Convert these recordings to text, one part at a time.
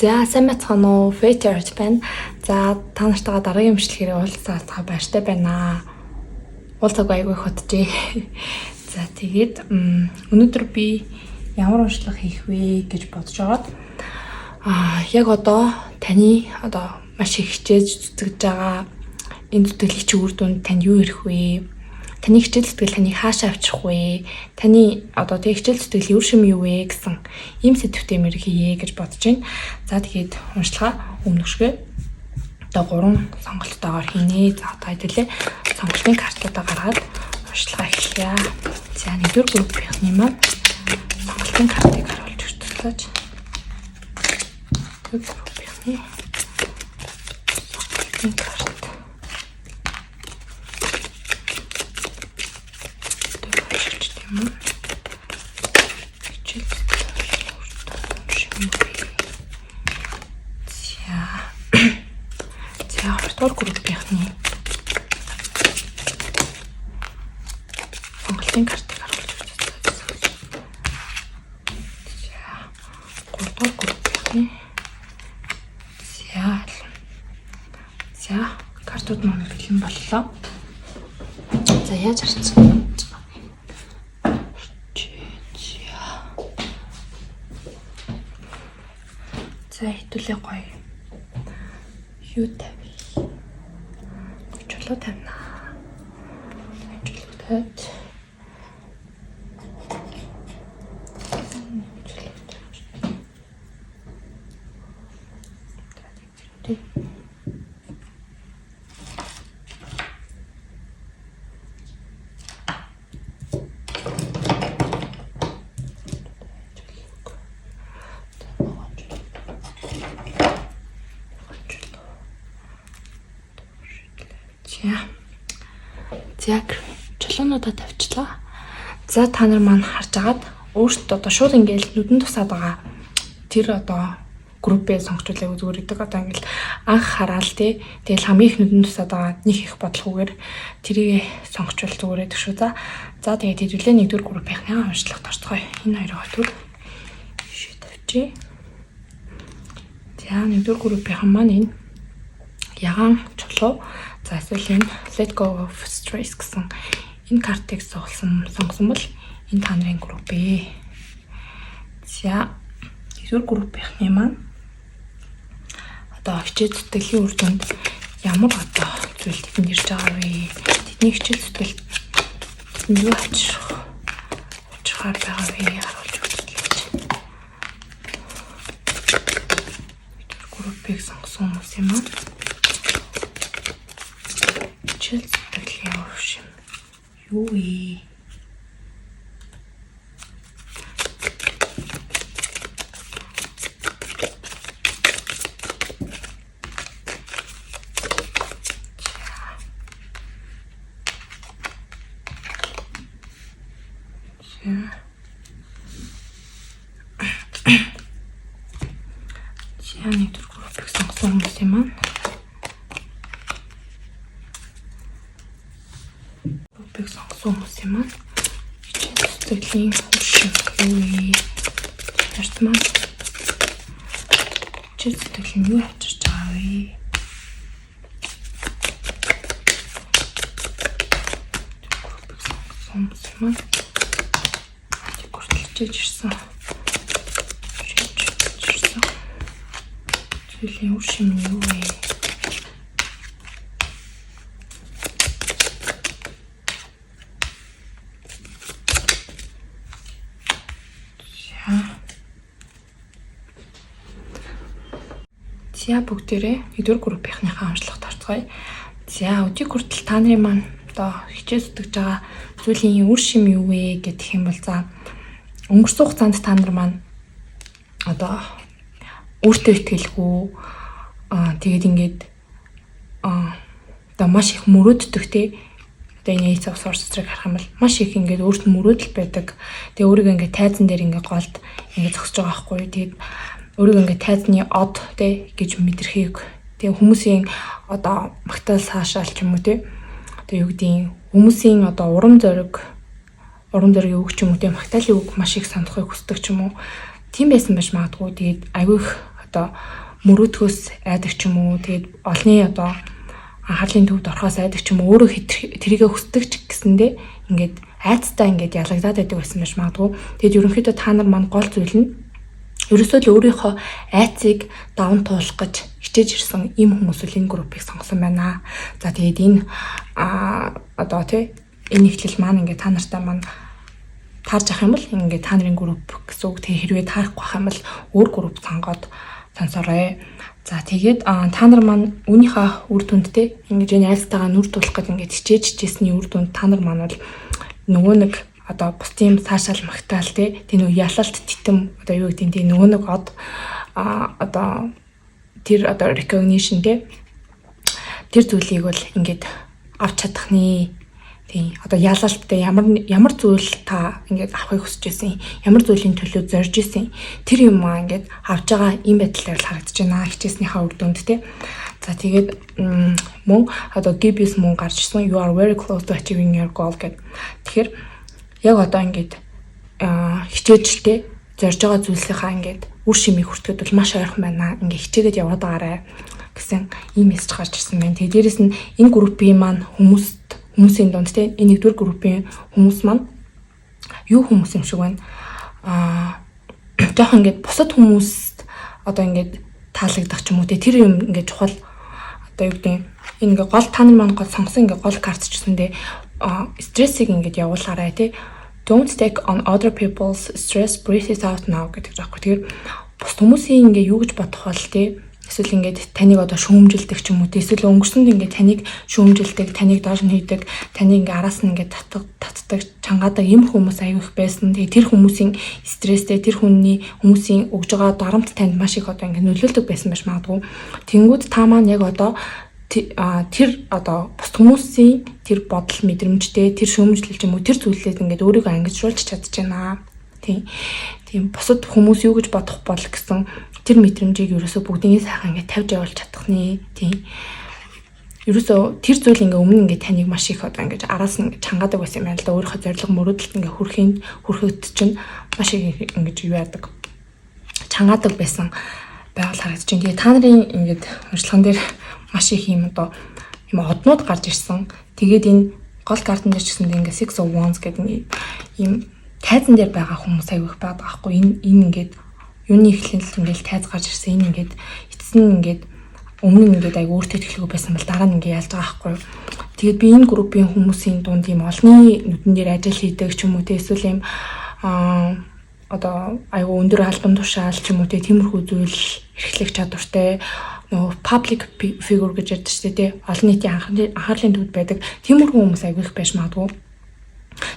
За сайн байцгаана уу? Favorite байна. За та нартайгаа дараагийн имжлэгээр уулзаад та баяртай байна. Уулзаагүй айгүй хөтжээ. За тэгээд өнөөдөр би ямар уншлага хийх вэ гэж бодож байгаад яг одоо таны маш их хичээж зүтгэж байгаа энэ зүтгэлийн чи үр дүнд танд юу ирэх вэ? Таны хичээл зүтгэл таныг хаашаа авчрах вэ? Таны тэг хичээл зүтгэлийн үр шим юу вэ гэсэн ийм сэдвтэй мэр хийе гэж бодож байна. За тэгээд уншлагаа өмнөшгөө 3 сонголттойгоор хийнэ. За одоо хэдүүлээ сонголтын картуудаа гаргаад уншлагаа эхлэе. За нэгдүгээр группийнхний маань сонголтын картыг харуулж өгчлөөч. Группийнхний сонголтын карт. За хоёрдугаар группийнхний сонголтын картыг харуулж өгч байна. За гуравдугаар группийнхний за картууд маань бэлэн боллоо. За яаж харцгаа. За хэдүүлээ гоё. Юу тавь. Чулуу тавина. Чулуу тавь. Яг чулуунуудаа тавьчлаа. За та нар маань харж агаад өөртөө шууд ингээл нүдэн тусаад байгаа тэр группээ сонгочулаа зүгээр идэг ингээл анх хараал тэгэл хамгийн их нүдэн тусаад байгаа нэг их бодлохгүйгээр тэрийг сонгочвол зүгээр идэг шүү. За тэгээд хэдүүлээ нэгдүгээр группийнхаа уншлагт орцгоё. Энэ хоёроо хотвол шийд тавьчих. За нэгдүгээр группийнхан маань энэ ягаан чулуу. За эсвэл энэ Let Go of Stress гэсэн энэ картыг сонгосон бол энэ та нарын групп ээ. За нэгдүгээр группийнхний маань хичээл зүтгэлийн үр дүнд ямар зүйл тэнд ирж байгаа вэ? Тэдний хичээл зүтгэл юу авчрахаар байгаа вэ? Харуулж өгч. Нэгдүгээр группийг сонгосон хүмүүс юм аа. Хичээл зүтгэлийн үр шим юу вэ? За нэгдүгээр группийг сонгосон хүмүүс юм аа. Группийг сонгосон хүмүүс юм аа. Хичээл зүтгэлийн үр шим юу вэ? Ярт маань хичээл зүтгэлийн юу авчирч байгаа вэ? Группийг сонгосон хүмүүс юм аа. Хүртэлж ирсэн. Зүйлийн үр шим юу вэ? За бүгдээрээ нэгдүгээр группийнхныхаа уншлагт орцгоё. За өдийг хүртэл та нарын маань хичээл зүтгэж байгаа зүйлийн үр шим юу вэ гэх юм бол за өнгөрсөн хугацаанд та нар маань өөртөө итгэлгүй тэгээд ингээд маш их мөрөөддөг энэ эцэг сурцрыг харах юм бол маш их ингээд өөрт нь мөрөөдөл байдаг. Тэгээд өөрийгөө ингээд тайзан дээр ингээд голд ингээд зогсож байгаа байхгүй юу. Тэгээд өөрийгөө ингээд тайзны од гэж мэдрэхийг тэгээд хүмүүсийн магтаал хаашаал ч юм уу тэгээд юу гэдгийг хүмүүсийн урам зориг өгч юм уу магтаалын үг маш их санахыг хүсдэг ч юм уу. Тийм байсан байж магадгүй. Тэгээд айгүй их одоо мөрөөдгөөс айдаг ч юм уу тэгээд олны одоо анхаарлын төвд орохоос айдаг ч юм уу өөрөө тэрийгэ хүсдэг ч гэсэндээ ингээд айцтай ингээд ялагдаад байдаг байсан байж магадгүй. Тэгэд ерөнхийдөө та нар маань гол зүйл нь ерөөсөө л өөрийнхөө айцыг даван туулах гэж хичээж ирсэн ийм хүмүүс үл энэ группыг сонгосон байна. За тэгээд энэ одоо тий энэ ихлэл маань ингээд та нартай маань таарж авах юм бол ингээд та нарын групп гэсэн үг. Тэгээ хэрвээ таарахгүй байх юм бол өөр групп сонгоод сонсорой. За тэгээд та нар маань үүнийхээ үр дүндтэй ингэж энэ айцтайгаа нүр тулах гэж ингээд хичээжчихсэний үр дүнд та нар маань бол нөгөө нэг одоо бусдын цаашаал магтаал тий нөө ялалт титэм одоо юу гэдэг тийм нөгөө нэг одоо тэр одоо recognition тий тэр зүйлийг бол ингээд авч чадахны тий одоо ялалттай ямар зүйл та ингээд авахыг хүсэж байсан ямар зүйлийн төлөө зорж исэн тэр юм ингээд авч байгаа ийм байдлаар л харагдаж байна хичээснийхаа үр дүнд тий. За тэгээд мөн одоо GBS мөн гарч ирсэн you are very close to achieving your goal гэдэг. Тэгэхээр яг одоо ингээд хичээжтэй зорж байгаа зүйлсийнхаа ингээд үр шимийг хүртэхэд бол маш ойрхон байна. Ингээд хичээгээд яваад байгаарай гэсэн ийм мессеж гарч ирсэн байна. Тэгээд дээрэс нь энэ группийн маань хүмүүсийн дунд те энэ нэгдүгээр группийн хүмүүс маань юу хүмүүс юм шиг байна. Жохон ингээд бусад хүмүүст одоо ингээд таалагдах ч юм уу те тэр юм ингээд чухал одоо юу гэдэг энэ ингээд гол та нар маань гол сонгосон ингээд гол карт ч гэсэндээ стрессийг ингээд явуулаарай те don't take on other people's stress, breathe it out now гэдэг заахгүй. Тэгэхээр бус хүмүүсийн ингээ юу гэж бодох бол те эсвэл ингээд таныг одоо шүүмжилдэг ч юм уу те эсвэл өнгөрсөнд ингээ таныг шүүмжилдэг, таныг доош нь хийдэг, таныг ингээ араас нь ингээ татдаг, чангаадаг юм хүмүүс аягүй их байсан. Тэгээ тэр хүмүүсийн стресстэй тэр хүмүүсийн өгж байгаа дарамт танд маш их одоо ингээ нөлөөлдөг байсан байж магадгүй. Тэнгүүд та маань яг одоо тэр одоо бус хүмүүсийн тэр бодол мэдрэмжтэй тэр шүүмжлэл ч юм уу тэр зүйлээд ингээд өөрийгөө ангижруулж чадчихна. Тийм бусад хүмүүс юу гэж бодох бол гэсэн тэр мэдрэмжийг ерөөсөө бүгднийг сайхан ингээд тавьж явуулж чадах нэ. Тийм. Ерөөсөө тэр зүйл ингээд өмнө ингээд таныг маш их одоо ингээд араас нь чангаадаг байсан юм байна л да. Өөрийнхөө зорилго мөрөөдөлд ингээд хүрэхэд чинь маш их ингээд юу яадаг. Чангаадаг байсан байгаль харагдаж байна. Тэгээ та нарын ингээд уншлаган дээр маш их юм одоо юм однууд гарч ирсэн. Тэгээд энэ гол картан дээр ч гэсэн ингээ Six of Wands гэдэг ийм тайзан дээр байгаа хүмүүс аягүй их байдаг аахгүй. Энэ ингээд юуны эхлэл ингээл тайз гарч ирсэн. Энэ ингээд эцэст нь ингээд өмнө нь ингээд аягүй өөртөө ихлэхгүй байсан бол дараа нь ингээ ялж байгаа аахгүй. Тэгээд би энэ группийн хүмүүсийн дунд ийм олонний нүдэн дээр ажил хийдэг ч юм уу те эсвэл ийм одоо аягүй өндөр албан тушаал ч юм уу те тиймэрхүү зүйл эрхлэх чадвартай нөгөө public figure гэж ярьдаг шүү дээ. Олон нийтийн анхаарлын төвд байдаг. Тиймэрхүү хүмүүс аягүй их байж магадгүй.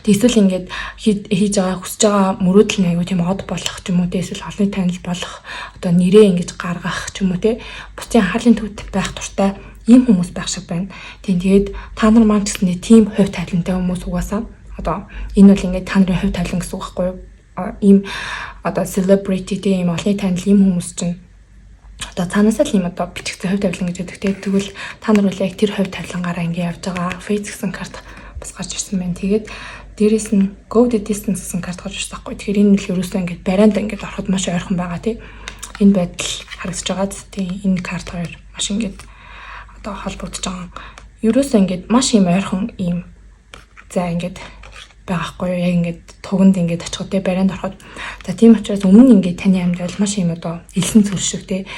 Эсвэл ингээд хийж байгаа хүсэж байгаа мөрөөдөл нь аягүй тийм од болох ч юм уу те эсвэл олонний танил болох одоо нэрээ ингэж гаргах ч юм уу те бусдын анхаарлын төвд байх туртай ийм хүмүүс байх шиг байна. Тэгээд та нар маань ч гэсэн тийм хувь тавилантай хүмүүс угаасаа одоо энэ бол ингээд та нарын хувь тавилан гэсэн үг байхгүй юу? Ийм одоо celebrity тийм олонний танил ийм хүмүүс чинь одоо цаанаасаа л юм одоо бичигдсэн хувь тавилан гэж байдаг. Тэгвэл та нар бол яг тэр хувь тавилангаараа ингэ явж байгаа. Face гэсэн карт бас гарч ирсэн байна. Тэгээд дээрэс нь go the distance гэсэн карт гарч ирсэн байхгүй. Тэгэхээр энэ нь л ерөөсөө ингэ барайнд ингэ ороход маш ойрхон байгаа тий. Энэ байдал харагдаж байгаад тий энэ карт хоёр маш ингэ одоо холбогдож байгаа. Ерөөсөө ингэ маш юм ойрхон юм за ингэ байхгүй юу яг ингээд туганд ингээд очиход те барайнд ороход за тийм учраас өмнө ингээд таны амьдрал маш юм одоо элсэн зүйл шиг те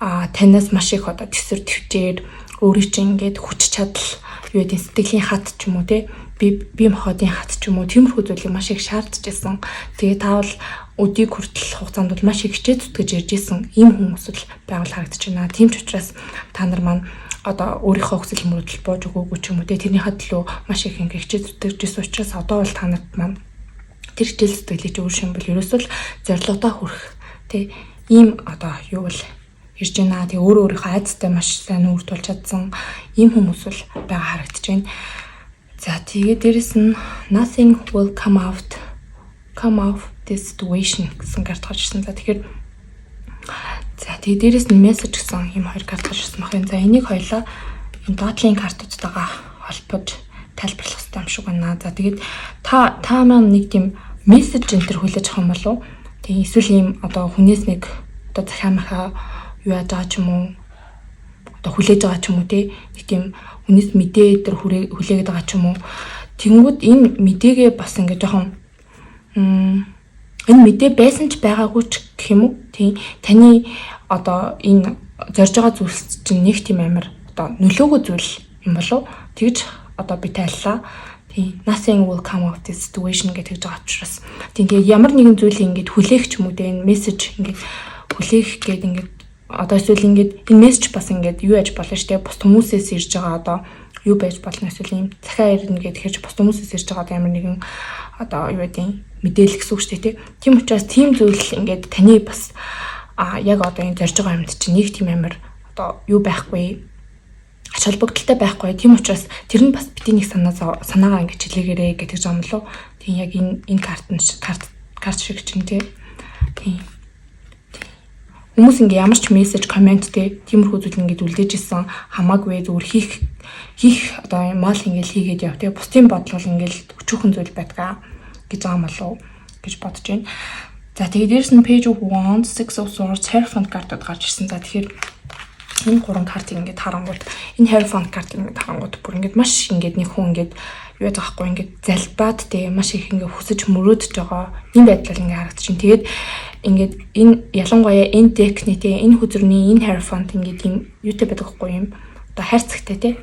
танаас маш их одоо төсөр төвчээр өөрийн чинь ингээд хүч чадал юу гэдэг сэтгэлийн хат ч юм уу те бие махбодын хат ч юм уу тиймэрхүү зүйлийг маш их шаардж байсан. Тэгээ таавал өдийг хүртэл хугацаанд бол маш их хичээ зүтгэж ирж исэн ийм хүмүүс л байгаль харагдаж байна. Тийм ч учраас та нар маань одоо өөрийнхөө хүсэл мөрөөдөл бууж өгөөгүй ч юм уу тэрний хадлуу маш их ингээ хичээ зүтгэжсэн учраас одоо бол та нарт маань тэр хичээл сэтгэлийг өөр шин бол ерөөсөө л зорилгодоо хүрэх тий ийм одоо юу бол ирж байна. Тэгээ өөрийнхөө айцтай маш сайн үр тулж чадсан ийм хүмүүс бол байгаа харагдаж байна. За тэгээ дээрэс нь nothing will come out this situation гэсэн карт гарч ирсэн. За тэгэхээр за тэгээ дээрэс нь мессеж гэсэн юм хоёр карт гарч ирсэн байна. За энийг хоёлаа энэ доотлын картуудтайгаа холбож тайлбарлах хэрэгтэй юм шиг байна. За тэгээд та маань нэг тийм мессеж энэ төр хүлээж авах юм болов уу? Тэгээ эсвэл ийм одоо хүнээс нэг одоо захиамахаа юу яаж байгаа ч юм уу одоо хүлээж байгаа ч юм уу тий нэг тийм хүнээс мэдээ дээр хүлээгээд байгаа ч юм уу тэгэнгүүт энэ мэдээгээ бас ингээд жоохон энэ мэдээ байсан ч байгаагүй ч гэх юм уу тий таны одоо энэ зорж байгаа зүйлс чинь нэг тийм амар одоо нөлөөгөө зүйл юм болов тэгж одоо би тайллаа. Тийм nothing will come of this situation гэдэг байгаа учраас тийм тэгээд ямар нэгэн зүйлийг ингээд хүлээх ч юм уу энэ мессеж ингээд хүлээх гээд ингээд одоо эсвэл ингээд энэ мессеж бас ингээд юу яж болно штэ бус хүмүүсээс ирж байгаа одоо юу байж болно эсвэл юм захиа ирнэ гэхээр бус хүмүүсээс ирж байгаа ямар нэгэн одоо юу гэдэг мэдээлэл гэсэн үг штэ тийм учраас тийм зүйл ингээд таны бас яг одоо энэ зорж байгаа юмд чинь нэг тийм амар одоо юу байхгүй ач холбогдолтой байхгүй. Тийм учраас тэр нь бас бидний нэг санаагаа ингэж хэлээгээрэй гэдэг юм лөө. Тийм яг энэ карт шиг чинь тийм. Хүмүүс ингээ ямар ч мессеж, комент тиймэрхүү зүйл ингээд үлдээж исэн хамаагүй зүгээр хийх одоо мал ингээл хийгээд яв тийм. Бусдын бодол бол ингээл өчүүхэн зүйл байдгаа гэж байгаа юм болов гэж бодож байна. За тэгээд дээрс нь page of wands, six of swords, hierophant картууд гарч ирсэн. За тэгэхээр энэ гурван картыг ингээд харангууд энэ hierophant картыг ингээд харангууд бүр ингээд маш ингээд нэг хүн ингээд юу яах байхгүй ингээд залбаад маш их ингээд хүсэж мөрөөдөж байгаа энэ байдлаар ингээд харагдчихэв. Тэгээд ингээд энэ ялангуяа энэ deck-ний энэ хүзрний энэ hierophant ингээд юм юутай байдаг байхгүй юм. Одоо хайрцагтай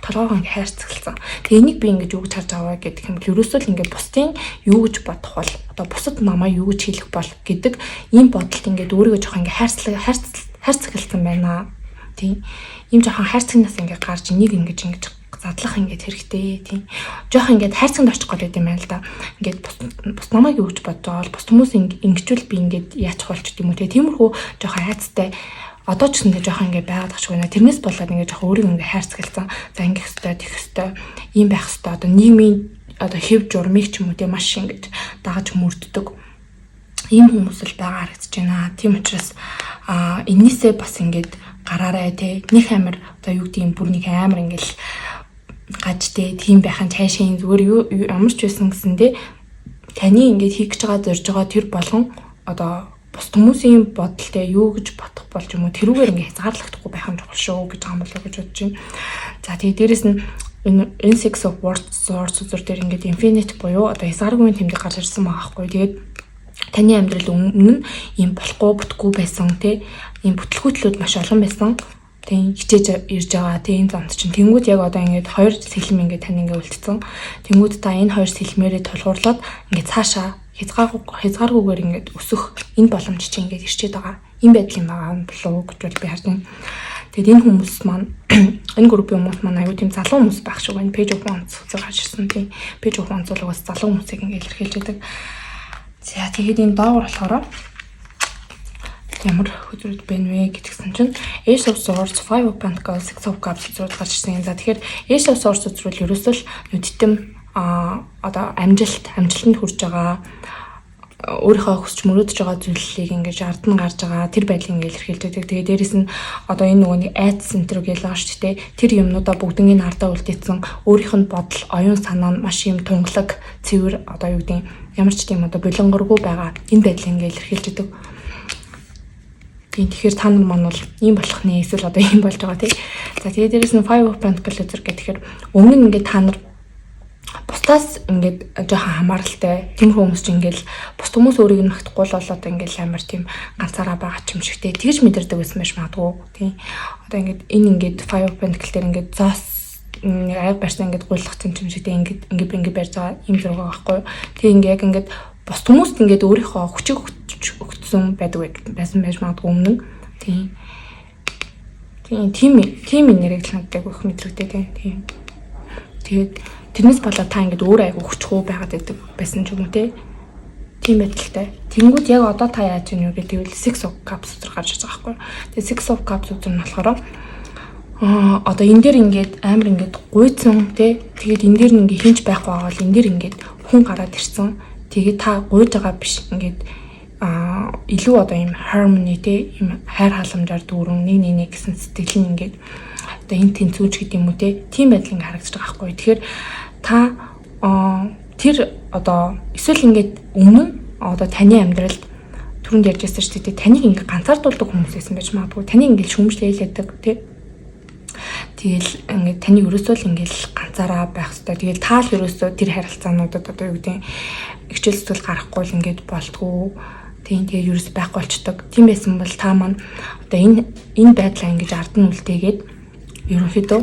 толгойгоо ингээд хайрцагласан. Тэгээ энийг би ингээд юу гэж харж байгаа гэдэг юм бол ерөөсөө л ингээд бусдын юу гэж бодох бол одоо бусад намаа юу гэж хэлэх бол гэдэг ийм бодолд ингээд өөрийгөө жоох ингээд хайрцагласан байна. Тийм. Ийм жоохон хайрцагнаас ингээд гарч энийг ингэж задлах ингээд хэрэгтэй тийм. Жоохон ингээд хайрцагт очих гол юм байна л да. Ингээд бус намайг юу гэж бодож байгаа бол бус хүмүүс ингэчүүл би ингээд яачих болч гэдэг юм уу тиймэрхүү жоохон хайцтай одоо ч гэсэн жоохон ингээд байгаад тахчих байна. Тэрнээс болоод ингээд жоохон өөрийгөө ингээд хайрцагласан. За ингэх хэвээр тэгэх хэвээр ийм байх хэвээр одоо нийгмийн одоо хэв журмыг ч юм уу тийм маш ингэж дагаж мөрддөг. Ийм хүмүүс л байгаа харагдаж байна. Тийм учраас энээсээ бас ингээд гараарай нэг амар одоо юу гэдэг юм бүр нэг амар ингээл гаж тийм байхын цаашаа зүгээр ямар ч байсан гэсэн таны ингээд хийх гэж байгаа зорж байгаа тэр болгон одоо бус хүмүүсийн бодолтой юу гэж бодох болж юм уу тэрүүгээр ингээд хязгаарлагдахгүй байх нь чухал шүү гэж байгаа юм болоо гэж бодож байна. За тэгээ дээрэс нь энэ six of swords үзүр дээр ингээд infinite буюу одоо хязгааргүй тэмдэг гарч ирсэн байгаа байхгүй. Тэгээд таны амьдрал өмнө нь ийм болохгүй бүтггүй байсан ийм бүтлгүүтлүүд маш олон байсан. Тийм хичээж ирж байгаа тийм замд чинь тэнгууд яг одоо ингээд хоёр сэлэм ингээд тань ингээд үлдсэн. Тэнгууд та энэ хоёр сэлмээрээ тулгуурлаад ингээд цаашаа хязгааргүйгээр ингээд өсөх энэ боломж чинь ингээд ирчээд байгаа. Энэ байдлын байгаа юм болов гэж бол би харж байна. Тэгэд энэ хүмүүс маань энэ группийн хүмүүс маань аюу тийм залуу хүмүүс байх шиг байна. Page of wands зэрэг гарч ирсэн тийм. Page of wands бол бас залуу хүмүүсийг ингээд илэрхийлж байдаг. За тэгээд энэ доогор болохоор ямар хөдөлгөд байна вэ гэдгсэн чинь Ace of Swords, Five of Pentacles, Six of Cups зэрэг гарч ирсэн. За тэгэхээр Ace of Swords зэрэг ерөөсөө л нүдтэм одоо амжилтанд хүрж байгаа өөрийнхөө хүсч мөрөөдөж байгаа зүйлийг ингэж ард нь гарч байгаа тэр байдлыг ингэ илэрхийлж байдаг. Тэгээд дээрэс нь одоо энэ нөгөө айц центр гэж байгаа шүү дээ. Тэр юмнуудаа бүгднийг ардаа үлдээсэн өөрийнх нь бодол, оюун санаа нь маш юм тунгалаг, цэвэр одоо юу гэдэг ямар ч тийм одоо булангургүй байгаа энэ байдлыг ингэ илэрхийлж байдаг. Тэгэхээр та нар маань бол ийм болох нэ эсвэл одоо ийм болж байгаа тий. За тэгээд дээрэс нь Five of Pentacles зэрэг гэхээр өмнө нь ингээд та нар бусдаас ингээд жоохон хамааралтай тийм хүмүүс чинь ингээд бус хүмүүс өөрийг нь магтахгүй л болоод ингээд амар тийм ганцаараа байгаа ч юм шигтэй тэгж мэдэрдэг байсан байж магадгүй тий. Одоо ингээд энэ ингээд Five of Pentacles дээр ингээд зоос аяг барьсан ингээд гуйлах юм шигтэй ингээд барьж байгаа юм зэрэг байгаа байхгүй. Тэг ингээд яг ингээд бус хүмүүст ингээд өөрийнхөө хүчийг өгсөн байдаг байсан байж магадгүй өмнө. Тийм нэрийг л надад өгөх мэдрэгтэй тийм. Тэгээд тэрнээс болоод та ингээд өөрөө айгу хүчгүй байгаад байдаг байсан ч юм уу тийм байдалтай. Тэнгүүд яг одоо та яаж ийм юу гэдэг вэ? Six of Cups зэрэг гарч ирж байгаа байхгүй. Тэгээд Six of Cups үзэр нь болохоор одоо энэ дээр ингээд амар ингээд гуйцсан тэгээд энэ дээр ингээд хинч байх байгаа бол энэ дээр ингээд хүн гараад ирсэн. Тэгээд та гуйж байгаа биш ингээд илүү одоо ийм harmony ийм хайр халамжаар дүүрэн нэг гэсэн сэтгэл нь ингээд одоо энэ тэнцүүж гэдэг юм уу тийм байдал ингээд харагдаж байгаа байхгүй. Тэгэхээр та тэр одоо эсвэл ингээд өмнө одоо таны амьдралд түрүүнд ярьжсэн шүү дээ. Таныг ингээ ганцаардуулдаг хүмүүс байсан байж магадгүй. Таныг ингээ шүмжлээлээдэг тий. Тэгэл ингээ таны ерөөсөө л ингээл ганцаараа байх хэрэгтэй. Тэгэл таал ерөөсөө тэр харилцаануудад одоо юу гэдэг хичээл зүтгэл гарахгүй л ингээд болтгоо. Тийм тэгээ ерөөс байхгүй болчдөг. Тийм байсан бол та маань одоо энэ байдлаа ингэж ард нь үлдээгээд ерөнхийдөө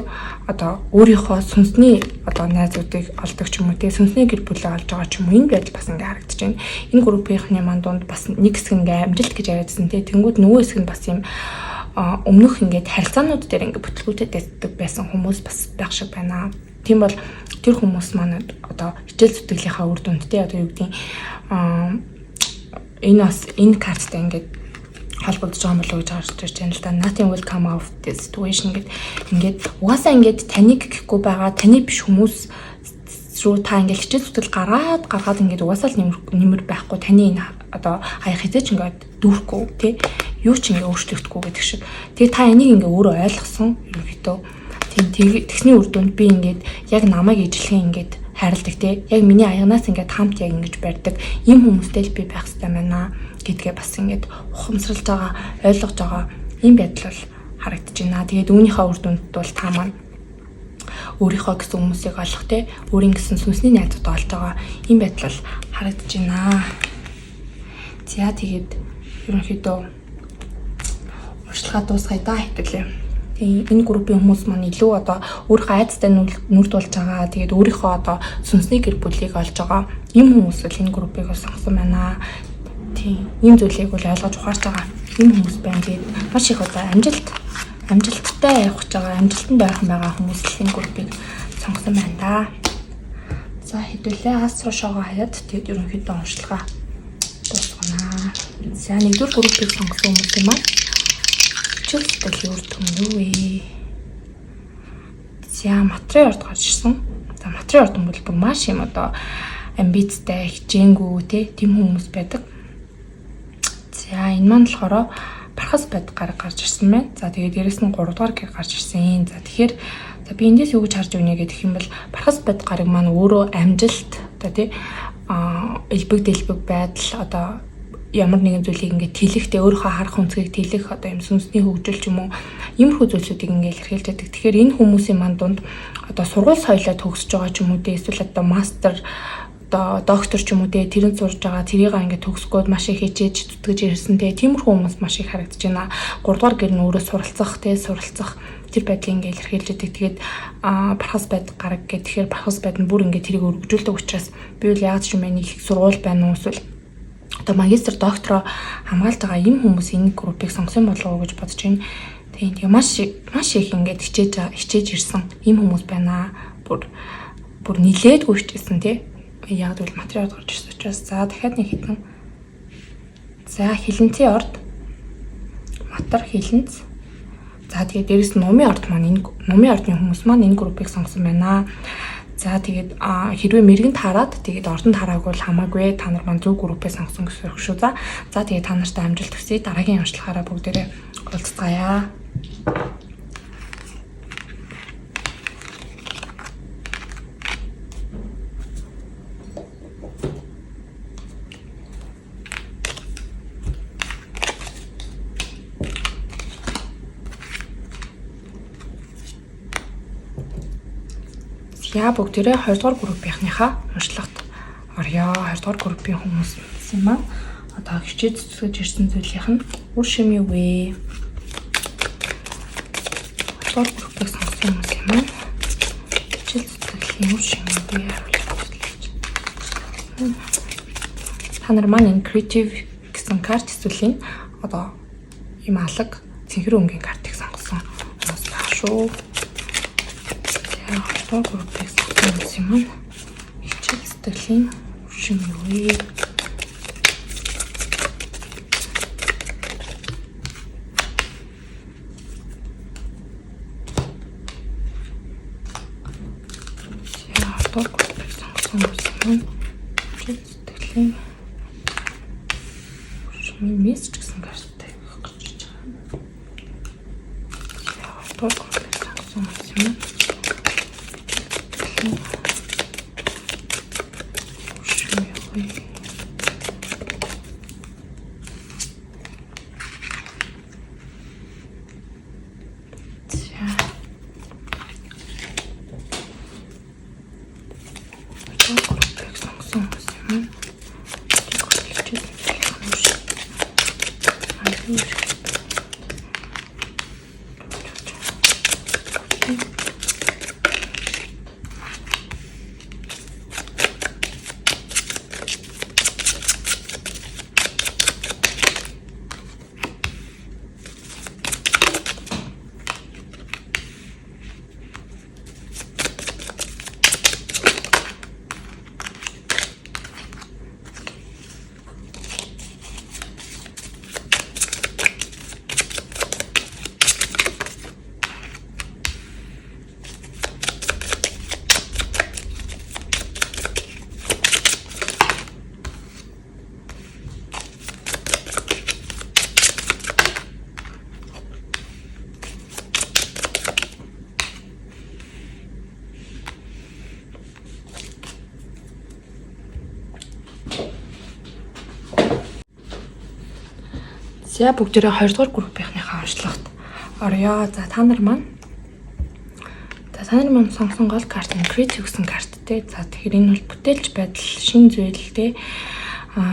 одоо өөрийнхөө сүнсний одоо найзуудыг олдог ч юм уу тий сүнсний гэр бүлээ олж байгаа ч юм уу энэ байдал бас ингээ харагдаж байна. Энэ группийнхний манд донд бас нэг хэсэг ингээ амжилт гэж яриадсан тий тэнгууд нөгөө хэсэг нь бас юм өмнөх ингээд харилцаанууд дээр ингээ бүтлгүүтэд байсан хүмүүс бас байх шиг байна. Тийм бол тэр хүмүүс маань одоо хичээл зүтгэлийнхаа үр дүнд тий одоо юу гэдэг энэ бас энэ карттай ингээд холбогдож байгаа болов уу гэж харж байна л да. Nothing will come out of this situation гэдэг. Ингээд угаасаа ингээд таныг гэхгүй байгаа таны биш хүмүүс рүү та ингээд хичээл зүтгэл гаргаад ингээд угаасаа л нэмэр байхгүй таны энэ одоо хаяг хизээч ингээд дүүрхгүй тий юу ч ингээд өөрчлөгдөхгүй гэдэг шиг. Тэгээ та энийг ингээд өөрөө ойлгосон ерөнхийдөө тийм тэгсний үр дүнд би ингээд яг намайг ижлэхэн ингээд хайрладаг тий яг миний аягнаас ингээд хамт яг ингэж барьдаг ийм хүмүүстэй л би байх хэрэгтэй байна гэдгээ бас ингээд ухамсарлаж байгаа ойлгож байгаа ийм байдал бол харагдаж байна. Тэгээд үүнийхээ үр дүнд бол та маань өөрийнхөө гэсэн хүмүүсийг олох тий өөрийн гэсэн сүнсний найзууд олж байгаа ийм байдал бол харагдаж байна. За тэгээд ерөнхийдөө урьдчилгаа дуусгая да хэвтэлээ. Энэ группийн хүмүүс маань илүү одоо өөрийнхөө айдастай нүрд болж байгаа. Тэгээд өөрийнхөө одоо сүнсний гэр бүлийг олж байгаа. Ийм хүмүүс л энэ группийг сонгосон байна. Тийм. Ийм зүйлийг бол ойлгож ухаарч байгаа. Энэ хүмүүс байна. Тэгээд маш их одоо амжилттай явах гэж байгаа. Амжилтанд ойрхон байгаа хүмүүс л энэ группийг сонгосон байна да. За хэдүүлээ астро шоогоо хаяад тэгээд ерөнхийдөө уншилгаа дуусгана. За нэгдүгээр группийг сонгосон хүмүүс юм аа. Чөлтөл үр дүн юу вэ? За материал орд гарч ирсэн. За материал орд бол бүр маш юм одоо амбицтай, хичээнгүү тийм хүмүүс байдаг. За энэ маань болохоор пархас байд гарч ирсэн байна. За тэгээд дээрэс нь 3 дугаар гэр гарч ирсэн. За тэгэхээр би эндээс юу гэж харж өгнө гэх юм бол пархас байд гарыг маань өөрөө амжилт одоо тий элбэг дэлбэг байдал одоо ямар нэгэн зүйлийг ингээд тэлэхтэй өөрийнхөө харах өнцгийг тэлэх одоо юм сүнсний хөгжил ч юм уу иймэрхүү зүйлсүүдийг ингээд илэрхийлж байдаг. Тэгэхээр энэ хүмүүсийн манд донд одоо сургууль соёлоо төгсөж байгаа ч юм уу эсвэл одоо мастер одоо доктор ч юм уу тэрэнд сурж байгаа тэрийг ингээд төгсгөөд маш их хичээж зүтгэж ирсэн тиймэрхүү хүмүүс маш их харагдаж байна. 3 дугаар гэр нь өөрөө суралцах тэр байдлыг ингээд илэрхийлж байдаг. Тэгээд пархас байд гараг гэх тэгэхээр пархас байд нь бүр ингээд тэрийг өргөжүүлдэг учраас би бол яг ч юм нэг их сургууль байна уу эсвэл одоо магистр доктороо хамгаалж байгаа ийм хүмүүс энэ группийг сонгосон болов уу гэж бодож байна. Тэгээ маш их ингээд хичээж ирсэн ийм хүмүүс байна. Бүр нилээдгүй хичээсэн тий. Яг л материал гарч ирсэн учраас за дахиад нэг хэдэн. За хилэнцгийн орд матар хилэнц. За тэгээ дээрэс нь нумын орд маань энэ нумын ордны хүмүүс маань энэ группийг сонгосон байна. За тэгээд хэрвээ мэрэгэн тараад тэгээд ордонд хараагүй бол хамаагүй та нар маань зөв группээ сонгосон гэсэн үг шүү. За тэгээд та нартай амжилт хүсье. Дараагийн уншлагаараа бүгдээрээ уулзцаая. За бүгдээрээ 2 дугаар группийнхныхаа уншлагт орё. 2 дугаар группийн хүмүүс юм аа. Одоо хичээж зүтгэж ирсэн зүйлийнх нь үр шим юу вэ? 2 дугаар группийг сонгосон хүмүүс юм аа. Хичээж зүтгэлийн үр шим юу вэ? Та нар маань энэ creative гэсэн карт эсвэл одоо юм алаг цэнхэр өнгийн картыг сонгосон хүмүүс байна шүү. Яг группийг сонгосон юм аа. Хичээл сэтгэлийн шим юу вэ? Яг группийг сонгосон юм. Хичээл сэтгэлийн шим мессеж гэсэн карттай гарч иж байгаа. Яг группийг сонгосон юм. За бүгдээрээ 2 дугаар группийнхнийхаа онцлогт орё. За та нар маань сонгосон гол карт нь creative гэсэн карт те. За тэгэхээр энэ бол бүтээлч байдал, шин зүйл те.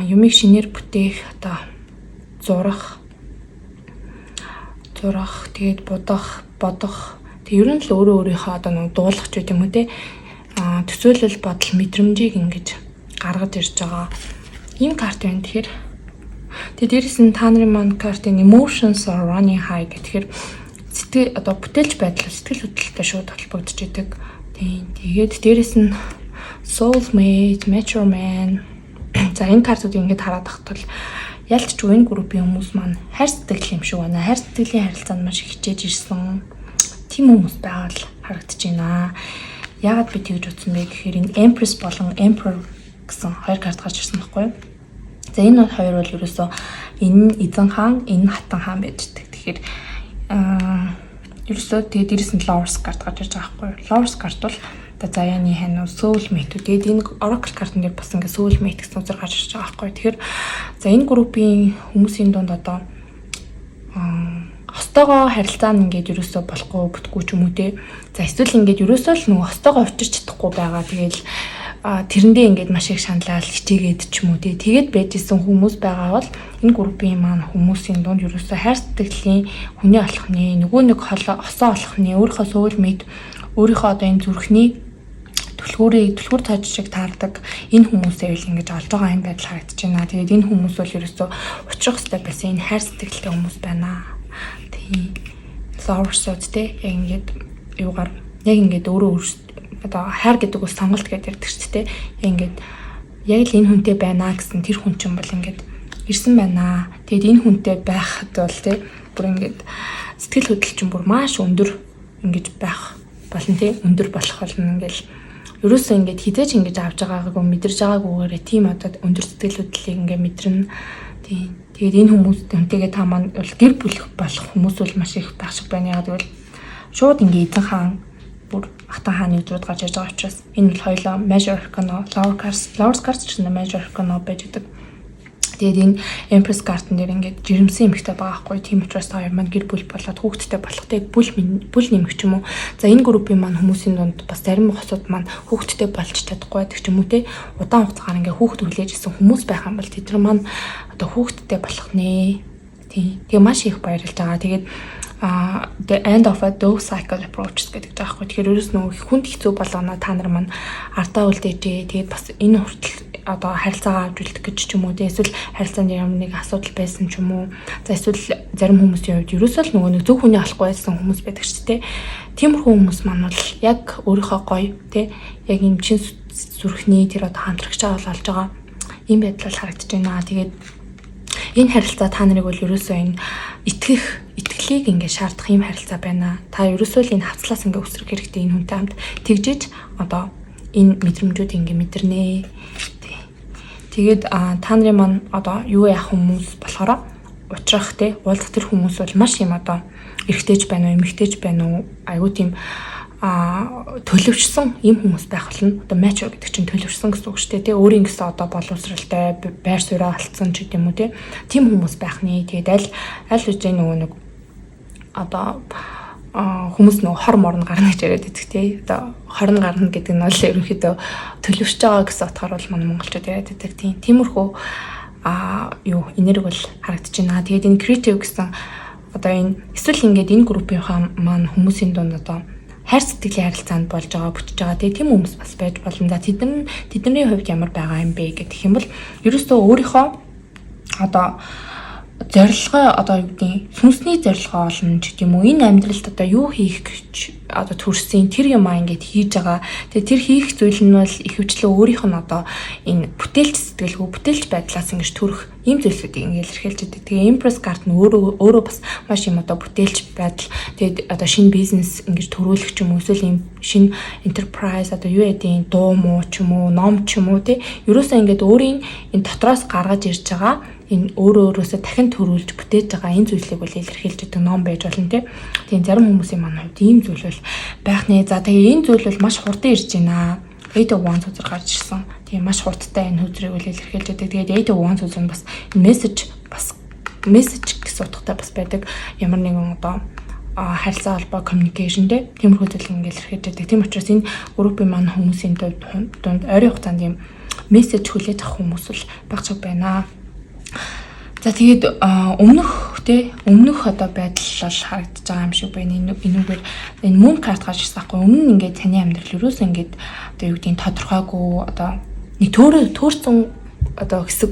Юмыг шинээр бүтээх, одоо зурах, тэгээд бодох. Тэг ер нь л өөрийнхөө одоо нэг дуулах ч гэдэг юм уу те. Төсөөлөл, бодол, мэдрэмжийг ингэж гаргаж ирж байгаа ийм карт байна. Тэгэхээр дээрээс нь та нарын маань картын emotions are running high гэхээр сэтгэл одоо бүтээлч байдал сэтгэл хөдлөлтөй шууд холбогдож идэг. Тэгээд дээрээс нь soulmate, mature man. За энэ картуудыг ингэж хараад ахтал ялч энэ группийн хүмүүс маань хайр сэтгэл юм шиг байна. Хайр сэтгэлийн харилцаанд маш хичээж ирсэн тийм хүмүүс байгаа л харагдаж байна. Яагаад би тэгж утсан бэ гэхээр энэ Empress болон Emperor гэсэн хоёр карт гарч ирсэн байхгүй юу? За энэ бол хоёр бол ерөөсөө энэ эзэн хаан, энэ хатан хаан байждаг. Тэгэхээр ерөөсөө тэгээд дээрээс нь Lovers карт гарч ирж байгаа байхгүй юу? Lovers карт бол одоо заяаны хань soulmate. Тэгээд энэ Oracle картн дээр бас ингээ soulmate гэсэн үзэр гарч ирж байгаа байхгүй юу? Тэгэхээр за энэ группийн хүмүүсийн дунд одоо хостойгоо харилцаа нь ингээд ерөөсөө болохгүй бүтггүй ч юм уу те. За эсвэл ингээд ерөөсөө л нөгөө хостойгоо учирч чадахгүй байгаа. Тэгээл тэрэндээ ингээд маш их шаналал хичээгээд ч юм уу те. Тэгээд байжсэн хүмүүс байгаа бол энэ группийн маань хүмүүсийн дунд ерөөсөө хайр сэтгэлийн хүний олохны нөгөө нэг хосоо олохны өөрийнхөө soulmate өөрийнхөө одоо энэ зүрхний түлхүүр цааш шиг таардаг энэ хүмүүсээ л ингэж олж байгаа юм байдал харагдаж байна. Тэгээд энэ хүмүүс бол ерөөсөө учрах хэрэгтэй байсан энэ хайр сэтгэлтэй хүмүүс байна. Тийм. Lovers-ууд те яг ингээд юугаар яг ингээд өөрөө одоо хайр гэдэг үс сонголт гэдэг чинь те яг ингээд яг л энэ хүнтэй байна гэсэн тэр хүн чинь бол ингээд ирсэн байна. Тэгээд энэ хүнтэй байхад бол те бүр ингээд сэтгэл хөдлөл чинь бүр маш өндөр ингэж байх болно те өндөр болох болно ингээл ерөөсөө ингээд хизээч ингэж авч байгаагаа мэдэрж байгаагүйгээрээ тийм одоо өндөр сэтгэл хөдлөлийг ингээд мэдрэн тийм. Тэгээд энэ хүмүүстэйгээ та маань бол гэр бүл болох хүмүүс бол маш их байх шиг байна. Яг тэгвэл шууд ингээ эзэн хаан бүр хатан хааны өдрүүд гарч иж байгаа учраас энэ бол хоёлоо Major Arcana, Lovers card ч гэсэн Major Arcana байж байгаа. Тэгээд энэ Empress card-ын дээр ингээ жирэмсэн эмэгтэй байгаа байхгүй. Тийм учраас хоёр маань гэр бүл болоод хүүхэдтэй болох. Тэгээд бүл нэмэх ч юм уу. За энэ группийн маань хүмүүсийн дунд бас зарим хосууд маань хүүхэдтэй болж чадахгүй байдаг ч юм уу те. Удаан хугацаагаар ингээ хүүхэд хүлээж исэн хүмүүс байх юм бол тэд нар маань одоо хүүхэдтэй болох нэ. Тийм. Тэгээ маш их баярлж байгаа. Тэгээд the end of a dove cycle approach гэдэг байгаа байхгүй. Тэгэхээр ерөөс нөгөө хүнд хэцүү болгоно та нар маань ардаа үлдээжээ. Тэгээд бас энэ хүртэл одоо харилцаагаа авч үлдэх гэж ч юм уу те эсвэл харилцаанд ямар нэг асуудал байсан ч юм уу. За эсвэл зарим хүмүүсийн хувьд ерөөсөө л нөгөө нэг зөв хүний алахгүй байсан хүмүүс байдаг ч те. Тиймэрхүү хүмүүс маань бол яг өөрийнхөө гоё те яг юм чин зүрхний тэр одоо хамтрагчаа бол олж байгаа ийм байдал харагдаж байна. Тэгээд энэ харилцаа та нарыг бол ерөөсөө энэ итгэлийг ингээ шаардах юм харилцаа байна. Та ерөөсөө л энэ хавцлаас ингээ өсрөх хэрэгтэй энэ хүнтэй хамт тэгжээж одоо энэ мэдрэмжүүд ингээ мэдэрнэ. Тэгээд та нарын маань одоо юу яах хүмүүс болохоор учрах те уулзах тэр хүмүүс бол маш юм одоо эрэгтэйч байна уу, эмэгтэйч байна уу, айгуу тийм төлөвшсөн ийм хүмүүс байх болно. Одоо mature гэдэг чинь төлөвшсөн гэсэн үг шүү дээ. Өөрийн гэсэн одоо боловсралтай байр сууриа алдсан ч гэдэм үү те. Тим хүмүүс байх нэ. Тэгээд аль үжээ нөгөө нэг одоо хүмүүс нөгөө хор морн гарна гэж яриад байдаг те. Одоо хорн гарна гэдэг нь бол ерөнхийдөө төлөвшөж байгаа гэсэн утгаар бол манай монголчууд яриад байдаг тийм. Тиймэрхүү юу энерги бол харагдаж байна. Тэгээд энэ creative гэсэн одоо энэ эсвэл ингээд энэ группийн маань хүмүүсийн дунд одоо хайр сэтгэлийн харилцаанд болж байгаа бүтэж байгаа тийм хүмүүс бас байж болно. За тэдний хувьд ямар байгаа юм бэ гэх юм бол ерөөсөө өөрийнхөө одоо зорилгоо одоо юу гэдэг сүнсний зорилгоо олно ч гэдэм үү энэ амьдралд одоо юу хийх гэж одоо төрсөн тэр юм ингээд хийж байгаа. Тэгээ тэр хийх зүйл нь бол ихэвчлэн өөрийнх нь одоо энэ бүтээлч сэтгэлгүй бүтээлч байдлаас ингэж төрөх ийм зүйлсүүдийг ингээд илэрхийлж байдаг. Тэгээ Empress card нь өөрөө бас маш юм одоо бүтээлч байдал тэгээд одоо шинэ бизнес ингэж төрүүлэх ч юм уу эсвэл ийм шинэ enterprise одоо юу гэдэг дуу муу ч юм уу ном ч юм уу тий ерөөсөө ингээд өөрийн энэ дотроос гаргаж ирж байгаа энэ өөрөөсөө дахин төрүүлж бүтээж байгаа энэ зүйлийг бол илэрхийлж өгдөг ном байж болно тий. Тийм зарим хүмүүсийн маань хувьд ийм зүйл бол байх нэ. За тэгээ энэ зүйл бол маш хурдан ирж байна. 8 of Wands үзэр гарч ирсэн. Тийм маш хурдтай энэ хөдрийг бол илэрхийлж өгдөг. Тэгээд 8 of Wands үзэр нь бас мессеж гэсэн гэсэн утгатай бас байдаг. Ямар нэгэн одоо харилцаа холбоо communication тиймэрхүү зүйл ингээл хэрхэж байдаг. Тийм учраас энэ группийн маань хүмүүсийн дунд ойрын хугацаанд юм мессеж хүлээж авах хүмүүс л багчаа байна. За тэгээд өмнөх одоо байдал бол харагдаж байгаа юм шиг байна. Энүүгээр энэ мөн карт гарч ирсэн байхгүй. Өмнө нь ингээд таны амьдрал ерөөсөө ингээд одоо юу гэдгийг тодорхойгүй одоо нэг төөрсөн одоо хэсэг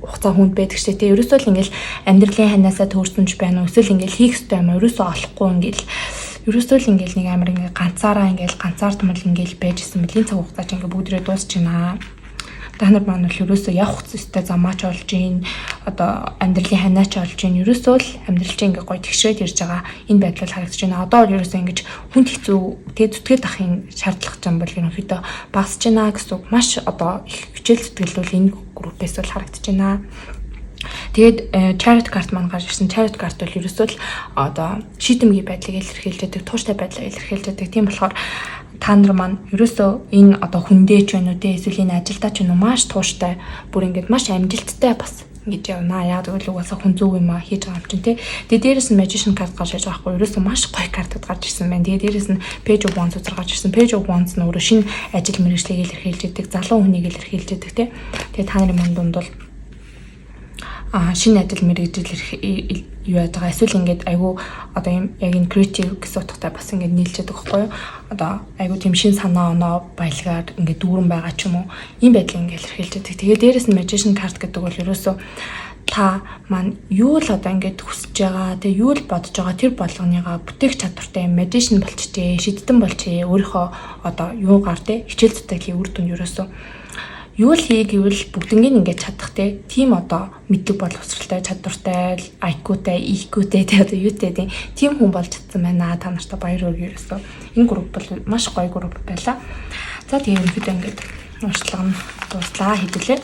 хугацаа хүнд байдаг шүү дээ. Ерөөсөө л ингээл амьдралын ханаасаа төөрсөнж байна уу? Эсвэл ингээл хийх ёстой юм ерөөсөө олохгүй ингээл ерөөсөө л ингээл нэг амар ингээл ганцаардмал ингээл байжсэн мэт энэ цаг хугацаа чинь ингээл бүгдээ дуусч байна. Та нар маань л ерөөсөө явах ёстой замаач олж ийн одоо амьдралын ханаач олж ийн ерөөсөө л амьдрал чинь ингээ гоё тэгшээд ирж байгаа энэ байдал харагдаж байна. Одоо бол ерөөсөө ингэж хүнд хэцүү зүтгээд ахын шаардлага ч юм бол ерөнхийдөө багасж байна гэсэн үг. Маш одоо их хичээл зүтгэлвэл энэ группээс бол харагдаж байна. Тэгээд charity card маань гарч ирсэн. Charity card бол ерөөсөө л одоо шийдэмгий байдлыг илэрхийлж байдаг, тууштай байдлыг илэрхийлж байдаг. Тийм болохоор та нар маань ерөөсөө энэ одоо хүндээч байна уу те эсвэл энэ ажилдаач байна уу маш тууштай бүр ингээд маш амжилттай бас ингэж явна. Яа гэвэл угаасаа хүн зөв юм хийж байгаа юм чинь те. Тэгээд дээрэс нь magician card гарч ирж байгаа хгүй ерөөсөө маш гоё картууд гарч ирсэн байна. Тэгээд дээрэс нь page of wands гарч ирсэн. Page of wands нь өөрөө шинэ ажил мэргэжлийг илэрхийлж байдаг, залуу хүнийг илэрхийлж байдаг те. Тэгээд та нарын манд дунд бол шинэ ажил мэргэжил юу яадаг эсвэл ингээд айгу одоо юм яг энэ creative гэсэн утгатай бас ингээд нийлж байгаа байхгүй юу? Одоо айгу тийм шин санаа оноо баялгаар ингээд дүүрэн байгаа ч юм уу? Ийм байдлыг ингээд илэрхийлж байдаг. Тэгээд дээрэс нь magician card гэдэг бол ерөөсөө та маань юу л одоо ингээд хүсэж байгаа, тэгээ юу л бодож байгаа тэр болгоныгаа бүтээх чадвартай magician болчтээ, шидтэн болчээ, өөрийнхөө одоо юугаар те хичээл зүтгэлийн үр дүнд ерөөсөө юу л хий гэвэл бүгднийг ингээд чадах тийм одоо мэдлэг боловсралтай, чадвартай, IQ-тай, EQ-тэй одоо юутэй тийм хүн болж чадсан байна. Та нартай баяр хүргэе ерөөсөө. Энэ групп бол маш гоё групп байлаа. За тэгээд ерөнхийдөө ингээд уншлага нь дуслаа хэдүүлээ.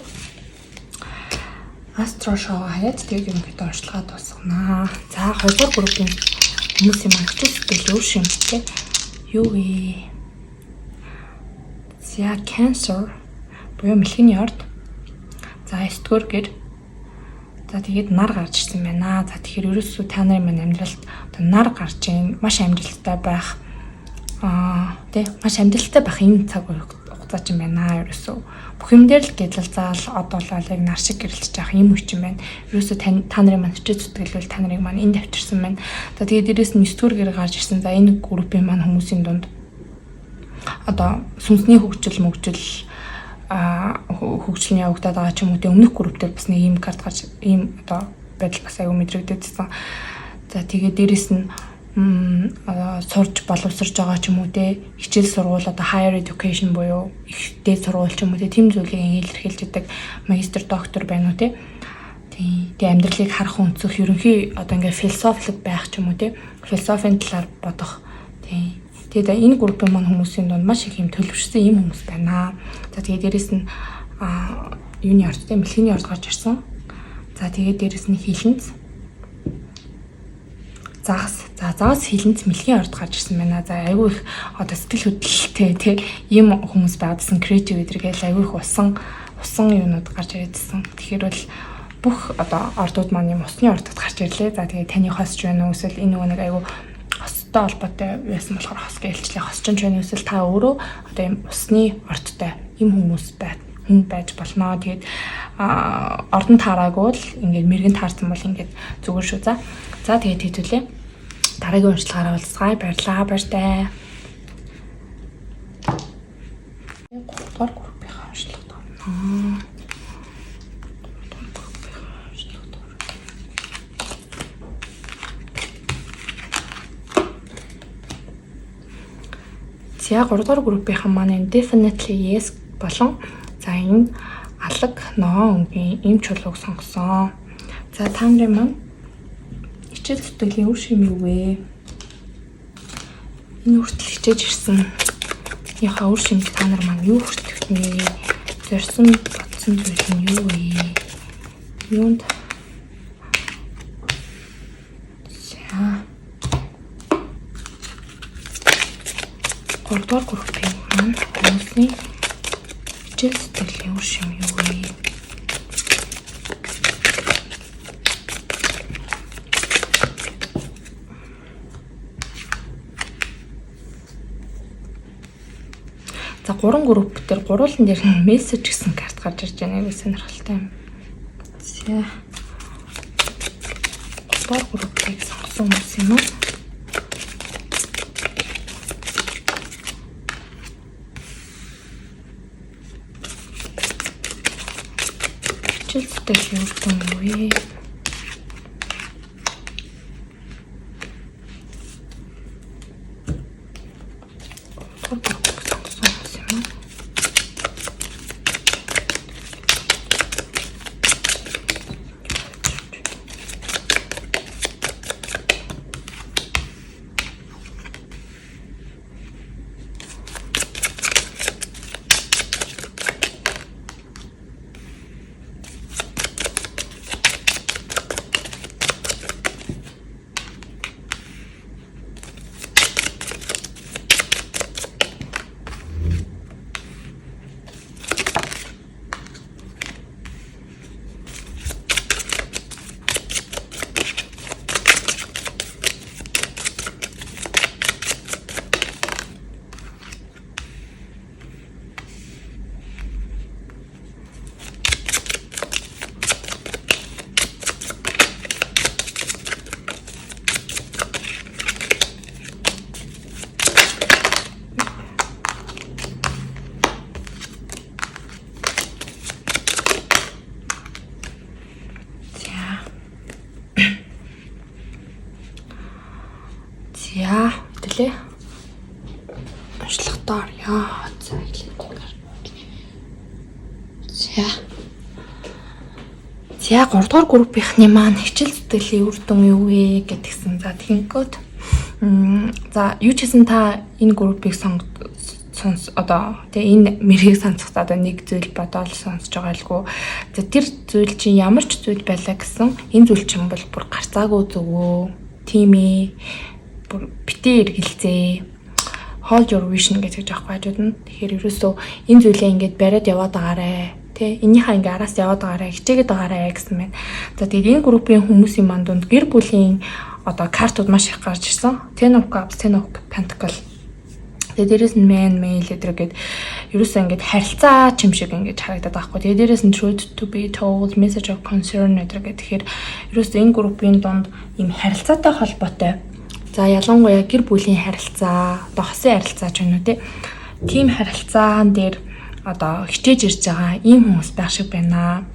Astro show хаяад тэгээд ерөнхийдөө уншлагаа дуусгана. За 2 дугаар группийн хүмүүсийн мангачс сэтгэл өөр юм те. Юу вэ? За Cancer буюу мэлхний орд. За 9 дугаар гэр. За тэгээд нар гарч ирсэн байна. За тэгэхээр ерөөсөө та нарын маань амьдралд одоо нар гарч ийн маш амжилттай байх маш амжилттай байх энэ цаг хугацаа ч юм байна. Ерөөсөө бүх юм дээр л гэдлэлзаал одоолалыг нар шиг гэрэлтэж явах юм үуч юм байна. Ерөөсөө та нарын маань хичээл зүтгэлвэл та нарыг маань энд авчирсан байна. За тэгээд дээрээс нь 9 дугаар гэр гарч ирсэн. За энэ группийн маань хүмүүсийн дунд одоо сүнсний хөгжил хөгжлийн явагдаад байгаа ч юм уу те өмнөх групптэй бас нэг ийм карт гарч ийм одоо байдал бас аюу мэдрэгдээдсэн. За тэгээд дээрэс нь сурж боловсрж байгаа ч юм уу те хичээл сургууль одоо higher education буюу их дээд сургууль ч юм уу те тийм зүйлийг илэрхийлж идэг магистр доктор байна уу те. Тэгээ амьдралыг харах өнцөг ерөнхий одоо ингээ философик байх ч юм уу те философийн талаар бодох тийм. Тэгээд энэ группийн маань хүмүүсийн дунд маш их юм төлөвшсөн юм хүмүүс байна. За тэгээд дээрэс нь юуны ордтой мэлхний орд гарч ирсэн. За тэгээд дээрэс нь хилэнц. Загас хилэнц мэлхийн орд гарч ирсэн байна. За айгүй их одоо сэтгэл хөдлөлтэй тий ийм хүмүүс байдсан креатив эдэргээл айгүй их усан юунууд гарч ирээдсэн. Тэгэхээр бол бүх одоо ордууд маань юм усны ордод гарч ирлээ. За тэгээд таны хосч байна уу эсвэл энэ нөгөө нэг айгүй хостой холбоотой байсан болохоор хос гэлчлээ хосчонч байна эсвэл та өөрөө одоо юм усны ордтой юм хүмүүс хүн байж болно. Тэгээд ордон таараагүй л ингээд мэрэгэн таарсан бол ингээд зүгээр шүү. За тэгээд хэвтүүлээ. Дараагийн уншлагаараа уулзъя. Баярлалаа. Баяртай. 3 дугаар группийнхаа уншлага тоо. За 3 дугаар группийнхан маань definitely yes болон за энэ алаг ногоон өнгийн эм чулууг сонгосон. За та нарын маань хичээл зүтгэлийн үр шим юу вэ? Энэ хүртэл хичээж ирсэн. Яха үр шим та нар маань юу хүртэх вэ? Зорьсон бодсон зүйл нь юу вэ? Юунд? За 3 дугаар группийн маань хүмүүсийн хичээл зүтгэлийн үр шим юу вэ? За 3 групп дээр гурван дээр нь мессеж гэсэн карт гарч ирж байна. Аюу сонирхолтой юм. За 3 группийг сонгосон хүмүүс юм уу? Хичээл зүтгэл юурдан юу вэ? За, хэлээ. Уншлахтаар яа. За, хэлээ. За, 3 дугаар группийнхны маань хичээл зүтгэлийн үр дүн юу вэ гэдгсэн. За, тэгэнгүүт за, юу ч гэсэн та энэ группийг одоо тэгээ энэ мэргийг сонсохдоо одоо нэг зүйл бодоол сонсож байгаа лгүй. За, тэр зүйл чинь ямар ч зүйл байлаа гэсэн энэ зүйл чинь бол бүр гарцаагүй зүгөө. Тийм ээ. Битээ эргэлзээ. Hold your vision гэж аахгүй хажууд нь. Тэгэхээр ерөөсөө энэ зүйлээ ингээд бариад яваад байгаарэ. Тэ энийхээ ингээ араас яваад байгаарэ, хичээгээд байгаарэ гэсэн мэн. За тэгээд энэ группийн хүмүүсийн манд донд гэр бүлийн одоо картууд маш их гарч ирсэн. Ten of Cups, Ten of Pentacles. Тэгээд дээрэс нь man, male гэдэг ерөөсөө ингээд харилцаа чим шиг ингээд харагдаад байгаа хгүй. Тэгээд дээрэс нь truth to be told, message of concern гэдэг. Тэгэхээр ерөөсөө энэ группийн донд ийм харилцаатай холбоотой. За ялангуяа гэр бүлийн харилцаа, одоо хосын харилцаа ч юм уу тийм харилцаан дээр одоо хичээж ирж байгаа ийм хүмүүс байх шиг байна.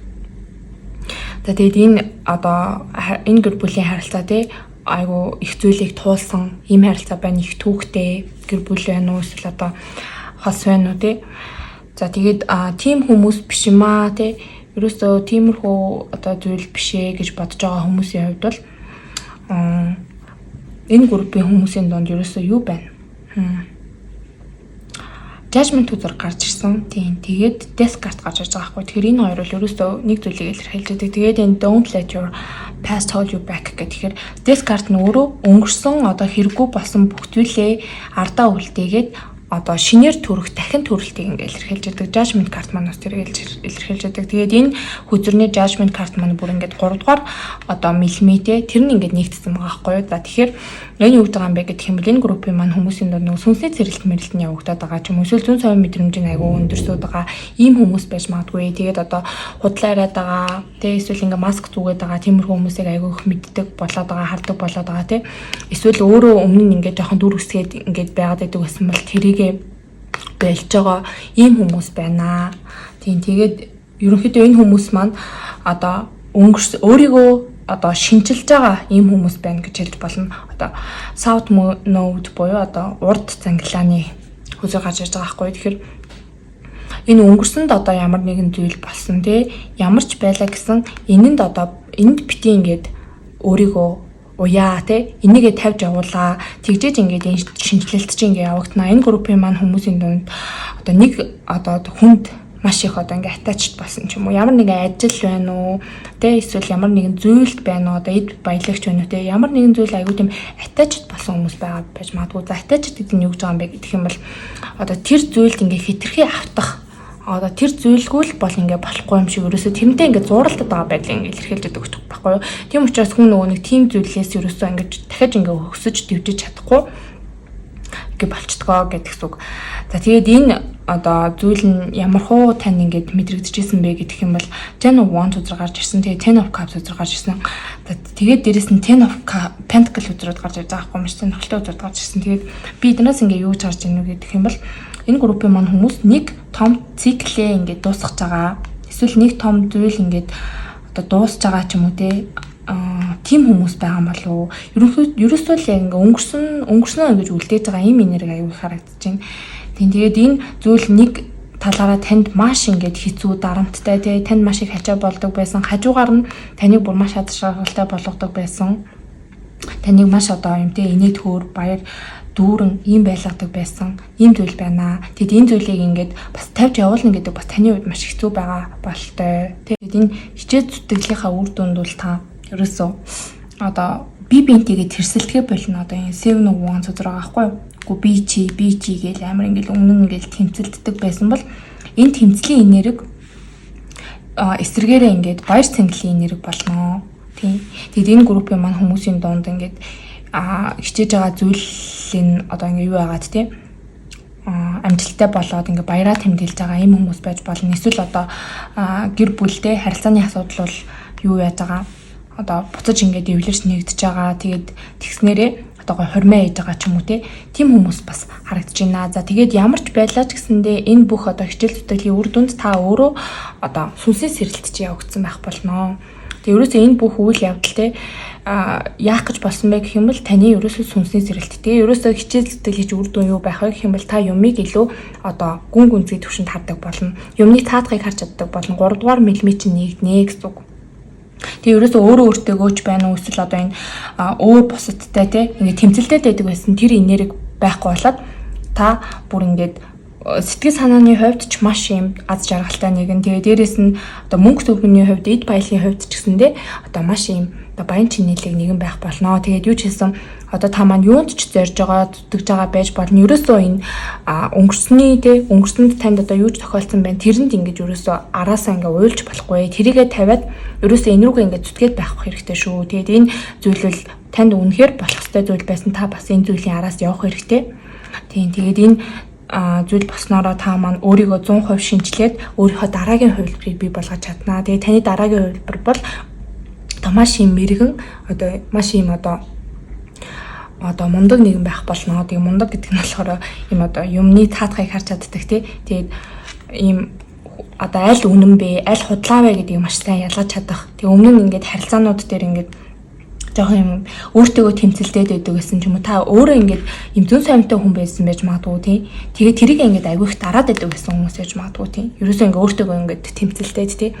За тэгээд энэ одоо энэ гэр бүлийн харилцаа айгу их зүйлийг туулсан ийм харилцаа байна, их түүхтэй гэр бүл байна уу эсвэл одоо хос байна уу За тэгээд тийм хүмүүс биш юм аа ерөөсөө тиймэрхүү одоо зүйл биш ээ гэж бодож байгаа хүмүүсийн хувьд бол энэ группийн хүмүүсийн донд ерөөсөө юу байна? Judgment үзэр гарч ирсэн. Тийм. Тэгээд death card гарч ирж байгаа хгүй. Тэгэхээр энэ хоёр бол ерөөсөө нэг зүйлийг илэрхийлж байгаа. Тэгээд энэ don't let your past hold you back гэхээр death card нь өөрөө өнгөрсөн одоо хэрэггүй болсон бүх зүйлээ ардаа үлдээгээд одоо шинээр төрөх дахин төрөлтийг ингээд илэрхийлж байгаа. Judgment card маань бас тэрийг илэрхийлж байгаа. Тэгээд энэ хүзрний judgment card маань бүр ингээд 3 дугаар одоо мэлмэтэй тэр нь ингээд нэгдсэн байгаа байхгүй юу. За тэгэхээр энэ юу гэдэг юм бэ гэх юм бол энэ группийн маань хүмүүсийн донд нэг сүнсний цэрэлт мэрэлтний явагдаад байгаа ч юм уу эсвэл зүүн совын мэдрэмжийн айгүй өндөрсөд байгаа ийм хүмүүс байж магадгүй. Тэгээд одоо худлаа яриад байгаа эсвэл ингээд маск зүгээд байгаа тиймэрхүү хүмүүсийг айгүй их мэддэг болоод байгаа хардаг болоод байгаа эсвэл өөрөө өмнө нь ингээд жоохон дүр үсгээд ингээд байгаад байдаг гэсэн бол тэрийг бэлж байгаа ийм хүмүүс байна. Тийм тэгээд ерөнхийдөө энэ хүмүүс маань одоо өөрийгөө одоо шинжилж байгаа ийм хүмүүс байна гэж хэлж болно. Одоо South Node буюу одоо урд цангилааны хүзэг гарч ирж байгаа байхгүй. Тэгэхээр энэ өнгөрсөнд одоо ямар нэгэн зүйл болсон ямар ч байлаа гэсэн энэнд одоо энд бити ингээд өөрийгөө уяа энийгээ тавьж явуулаа тэгжээж ингээд энэ шинжилэлт чинь ингээд явагдана. Энэ группийн маань хүмүүсийн дунд одоо нэг одоо хүнд маш их одоо ингээд attached болсон ч юм уу ямар нэгэн ажил байна уу эсвэл ямар нэгэн зүйлд байна уу одоо эд баялагч байна уу ямар нэгэн зүйл аягүй тийм attached болсон хүмүүс байгаа байж магадгүй. За attached гэдэг нь юу гэж байгаа юм бэ гэх юм бол одоо тэр зүйлд ингээд хитрхи автах одоо тэр зүйлгүй л бол ингээд болохгүй юм шиг ерөөсөө тэрнтэй ингээд зуралдаад байгаа байдлыг ингээд илэрхийлж өгдөг байхгүй юу. Тийм учраас хүн нөгөө нэг тийм зүйлээс ерөөсөө ингээд дахиад ингээд өсөж дэвжиж чадахгүй. ингээ болцдгоо гэдэг үг. За тэгээд энэ одоо зүйл нь ямар хуу тань ингээд мэдрэгдэжсэн бэ гэх юм бол Ten of Wands үзэр гарч ирсэн. Тэгээд Ten of Cups үзэр гарч ирсэн. Тэгээд дээрэс нь Ten of Pentacles үзрүүд гарч ирж байгаа юм шиг нөхөлтөө үзрүүд гарч ирсэн. Тэгээд би эднээс ингээ юу гэж харж байна вэ гэх юм бол энэ группийн маань хүмүүс нэг том циклээ ингээд дуусгаж байгаа. Эсвэл нэг том зүйл ингээд одоо дуусж байгаа ч юм уу те тим хүмүүс байгаа юм болов уу? Ерөөсөө л яг ингээ өнгөрснөө ингэж үлдээж байгаа юм энерги аюул харагдаж байна. Тэгээд энэ зүйл нэг талаараа танд маш ингээд хэцүү дарамттай те танд маш их хачаа болдог байсан. Хажуугаар нь таныг бүр маш хадшралтай болгодог байсан. Таныг маш одоо юм те инээдхөөр баяр дүүрэн ийм байлгадаг байсан. Ийм зүйл байна. Тэгэд энэ зүйлийг ингээд бас тавьж явуулна гэдэг бас таны хувьд маш хэцүү байгаа болтой. Тэгэд энэ хичээл зүтгэлийнхаа үр дүнд бол та ерөөсөө одоо бинтийгээ тэрсэлтгэ болно. Одоо энэ Seven of Wands үзэр байгаа байхгүй юу? Би чи гээл амар ингээл өмнө ингээл тэмцэлддэг байсан бол энэ тэмцлийн энерги эсрэгээрээ ингээд баяр цэнгэлийн энерги болно. Тийм. Тэгэд энэ группийн маань хүмүүсийн дунд ингээд хичээж байгаа зүйлийн одоо ингээ юу байгаад тийм амжилттай болоод ингээ баяраа тэмдэглэж байгаа юм хүмүүс байж болно. Эсвэл одоо гэр бүлтэй харилцааны асуудал бол юу яаж байгаа одоо буцаж ингээд эвлэрч нэгдэж байгаа. Тэгээд тэгснээрээ одоо хормоо ээж байгаа ч юм уу тийм хүмүүс бас харагдаж байна. За тэгээд ямар ч байлаач гэсэндээ энэ бүх одоо хичээл зүтгэлийн үр дүнд та өөрөө одоо сүнсээ сэрэлтж явагдсан байх болно. Тэгээд ерөөсөө энэ бүх үйл явдал яах гэж болсон бэ гэх юм бол таны ерөөсөө сүнсний сэрэлт. Тэгээ ерөөсөө хичээл зүтгэлийн үр дүн юу байх вэ гэх юм бол та юмыг илүү одоо гүн гүнзгий төвшөнд хардаг болно. Юмны таатгыг харж чаддаг болно. 3 дугаар мэлмээ чинь нэгднэ гэсэн үг. Тэгээ ерөөсөө өөрөө өөртөө ч байна уу эсвэл одоо энэ өөр бусадтай те ингээд тэмцэлтэй байдаг байсан тэр энерги байхгүй болоод та бүр ингээд сэтгэл санааны хувьд ч маш юм аз жаргалтай нэгэн. Тэгээ дээрэс нь одоо мөнгө төгрөгийн хувьд эд баялгийн хувьд ч гэсэндээ одоо маш юм одоо баян чинэлэг нэгэн байх болно. Тэгээд юу ч хэлсэн одоо та маань юунд ч зорж байгаа зүтгэж байгаа байж болно. Ерөөсөө энэ өнгөрсөнд танд одоо юу ч тохиолдсон байна. Тэрэнд ингэж ерөөсөө араасаа ингээ уйлж болохгүй. Тэрийгэ тавиад ерөөсөө энэ рүүгээ ингээ зүтгээд байх хэрэгтэй шүү. Тэгээд энэ зүйлвэл танд үнэхээр болох ёстой зүйл байсан. Та бас энэ зүйлийн араас явах хэрэгтэй. Тэгээд энэ зүйл болсноороо та маань өөрийгөө 100% шинжилээд өөрийнхөө дараагийн хувилбарыг бий болгож чаднаа. Тэгээд таны дараагийн хувилбар бол одоо маш юм мэрэгэн одоо маш юм одоо мундаг нэгэн байх болно. Тэгээ мундаг гэдэг нь болохоор юм одоо юмны таатгыг харж чаддаг тий. Тэгээд ийм одоо аль үнэн бэ, аль худлаа вэ гэдгийг маш сайн ялгаж чадах. Тэгээ өмнө нь ингээд харилцаанууд дээр ингээд жоох юм өөртөө тэмцэлдээд байдаг гэсэн ч юм уу та өөрөө ингээд юм зүүн совинтой хүн байсан байж магадгүй тий. Тэгээ тэрийг ингээд аявих дараад байдаг гэсэн хүмүүс байж магадгүй тий. Ерөөсөө ингээд өөртөө ингээд тэмцэлдээд тий.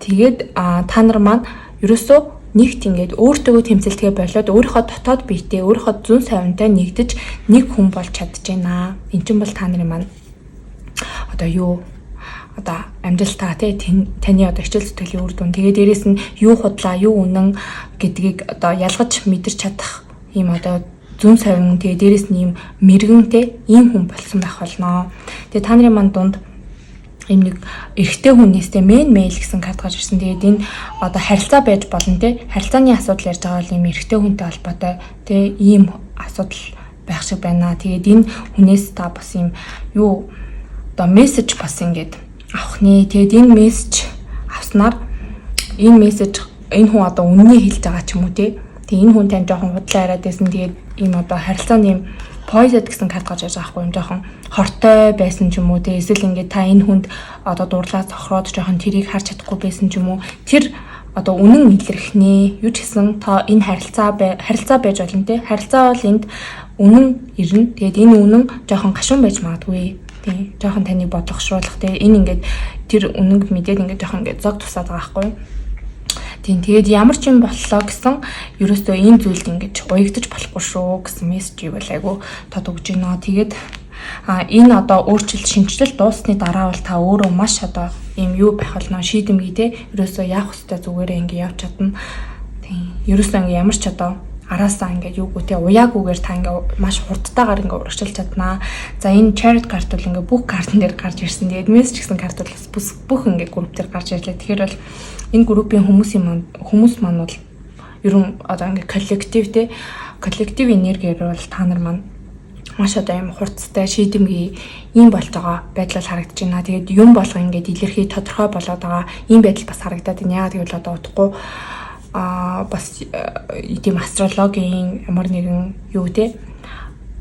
Тэгээд та нар маань ерөөсөө нэгт ингээд өөртөө тэмцэлтгээ болоод өөрийнхөө дотоод биетэй өөрийнхөө зүүн совинтой нэгдэж нэг хүн болж чадчихна. Энд чинь бол та нарын маань одоо юу одоо амжилтаа тий таны одоо хичээл зүтгэлийн үр дүн. Тэгээ дээрэс нь юу худлаа, юу үнэн гэдгийг одоо ялгаж мэдэрч чадах ийм одоо зүүн совин тэгээ дээрэс нь ийм мэрэгэнтэй ийм хүн болсон байх болно. Тэгээ та нарын маань дунд ийм нэг эрэгтэй хүнээстэй мэйл гэсэн карт гарч ирсэн. Тэгээд энэ одоо харилцаа байж болно тий. Харилцааны асуудал ярьж байгаа бол ийм эрэгтэй хүнтэй холбоотой тий ийм асуудал байх шиг байна. Тэгээд энэ хүнээс та бас ийм юу одоо мессеж бас ингээд авах нэ. Тэгээд энэ мессеж авснаар энэ мессеж энэ хүн одоо үннийг хэлж байгаа ч юм уу тий. Тэгээд энэ хүн тань жоохон худлаа яриад байсан. Тэгээд ийм одоо харилцааны ийм poised гэсэн карт гарч ирж байгаа хгүй юм жоохон хортой байсан ч юм уу тий. Эсвэл ингээд та энэ хүнд одоо дурлаа цохроод жоохон тэрийг харж чадахгүй байсан ч юм уу. Тэр одоо үнэн илэрх нэ. Юу ч гэсэн та энэ харилцаа байж болно тий. Харилцаа бол энд үнэн ирнэ. Тэгээд энэ үнэн жоохон гашуун байж магадгүй. Тий. Жоохон таны бодлогошруулах тий. Энэ ингээд тэр үнэнг мэдээд ингээд жоохон ингээд зог тусаад байгаа хгүй. Тэгээд ямар ч юм боллоо гэсэн ерөөсөө энэ зүйлд ингэж уягдаж болохгүй шүү гэсэн мессежийг бол айгу тод өгж байна. Тэгээд энэ одоо өөрчлөлт шинжилэл дуусны дараа бол та өөрөө маш одоо юм юу байх болно шийдэмгий те ерөөсөө яах ёстой зүгээрээ ингэ явж чадна. Тийм. Ерөөсөө ингэ ямар ч одоо араасаа ингээд юугүй те уяагүйгээр та ингээ маш хурдтайгаар ингээ урагшилж чаднаа. За энэ chariot карт бол ингээ бүх картн дээр гарч ирсэн. Тэгээд мессеж гэсэн карт бол бүх ингээ групп дээр гарч ирлээ. Тэгэхээр бол энэ группийн хүмүүс маань бол ерөн одоо ингээ коллектив энергиэр бол та нар маань маш одоо юм хурцтай шийдэмгий ийм болж байгаа байдал харагдаж байна. Тэгээд юм болго ингээд илэрхий тодорхой болоод байгаа ийм байдал бас харагдаад байна. Яагаад гэвэл одоо удахгүй бас тийм астрологийн ямар нэгэн юу те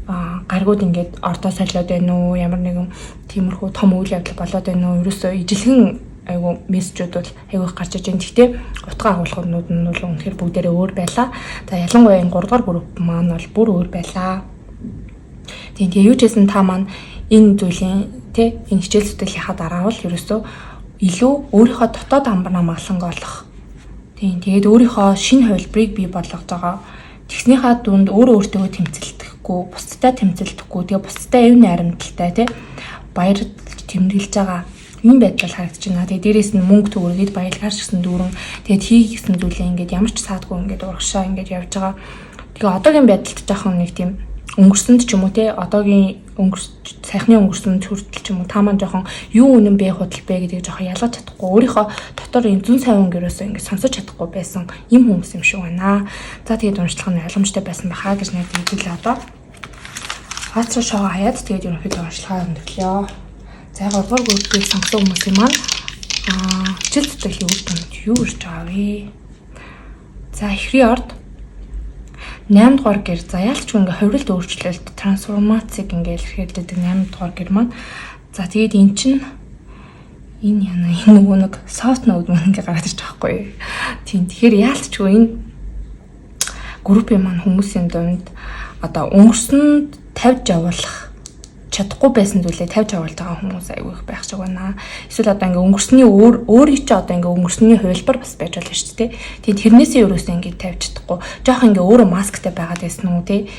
гаргууд ингээд ордоо солиод байна уу, ямар нэгэн тиймэрхүү том үйл явдал болоод байна уу, ерөөсөө ижилхэн айгу мессежүүд бол айгу их гарч иж байна. Гэхдээ утга агуулгууд нь бол үнэхээр бүгдээрээ өөр байлаа. За ялангуяа энэ 3 дугаар групп маань бол бүр өөр байлаа. Тэгээ юу ч гэсэн та маань энэ зүйлийн энэ хичээл зүтгэлийнхаа дараа бол ерөөсөө илүү өөрийнхөө дотоод амбар намагланг олох. Тэгээд өөрийнхөө шинэ хувилбарыг бий болгож байгаа. Тэгснийхаа дунд өөрөө өөртөө тэмцэлдэхгүй, бусдтай тэмцэлдэхгүй, тэгээ бусдтай эв найрамдалтай баяр тэмдэглэж байгаа ийм байдал харагдаж байна. Тэгээ дээрээс нь мөнгө төгрөгээд баялгаар ч гэсэн дүүрэн тэгээд хийгсэн зүйлээ ингээд ямар ч саадгүй ингээд урагшаа ингээд явж байгаа. Тэгээ одоогийн байдалд жоохон нэг тийм өнгөрсөнд ч юм уу одоогийн сайхны өнгөрсөнд хүртэл ч юм уу та маань жоохон юу үнэн бэ худал бэ гэдгийг жоохон ялгаж чадахгүй өөрийнхөө дотор энэ зүн сайн өнгөрөөсөө ингээд сонсож чадахгүй байсан юм хүмүүс юм шиг байна. За тэгээд уншлах нь ойлгомжтой байсан байхаа гэж найдаж хэлээ одоо. Хацраа шоу хаяад тэгээд ерөнхийдөө уншлахаа өндөрлөө. За 3 дугаар группийг сонгосон хүмүүсийн маань хичээл зүтгэлийн үр дүнд юу ирж байгаа вэ? За эхрийн орд 8 дугаар гэр за яалч ингээ хувиралт өөрчлөлт трансформацийг ингээ илэрхийлдэг 8 дугаар гэр маань. За тэгээд эн чинь энэ яна энэ нөгөө нэг софт нод маань ингээ гараад ирж байгаа байхгүй. Тийм тэгэхээр яалчгүй энэ группийн маань хүмүүсийн дунд одоо өнгөрсөнд тавьж явуулах чадахгүй байсан зүйлээ тавьж авалж байгаа хүмүүс аягүй их байх шиг байна. Эсвэл одоо ингээ өнгөрсний өөрийг чи одоо ингээ өнгөрсний хувилбар бас байж болно шүү дээ. Тэгээд тэрнээсээ өөрөөсөө ингээ тавьж чадахгүй. Жоох ингээ өөрөө масктай байгаад байсан уу те.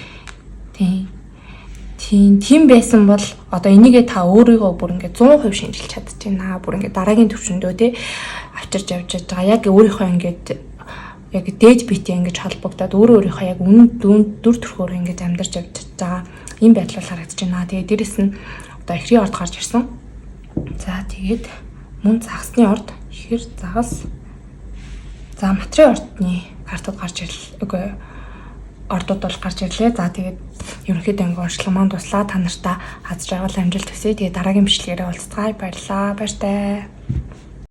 Тийм байсан бол одоо энийгээ та өөрийгөө бүр ингээ 100% шинжилж чадчихна. Бүр ингээ дараагийн төвшөндөө те авчирч явж байгаа. Яг өөрийнхөө ингээд яг дээд битээ ингэж холбогдоод өөрийнхөө яг үнэн дүр төрхөөр ингэж амьдарч явж байгаа. Ийм байдал харагдаж байна. Тэгээд дээрэс нь одоо эхрийн орд гарч ирсэн. За тэгээд мөн загасны орд, ихэр загас. За материйн ордны картууд гарч ирлээ. Ордууд бол гарч ирлээ. За тэгээд ерөнхийдөө ингээ уншлага маань дуслаа. Та нартай хазж байгаа амжилт хүсье. Тэгээд дараагийн бичлэгээрээ уулзцгаая. Баярлалаа. Баяртай.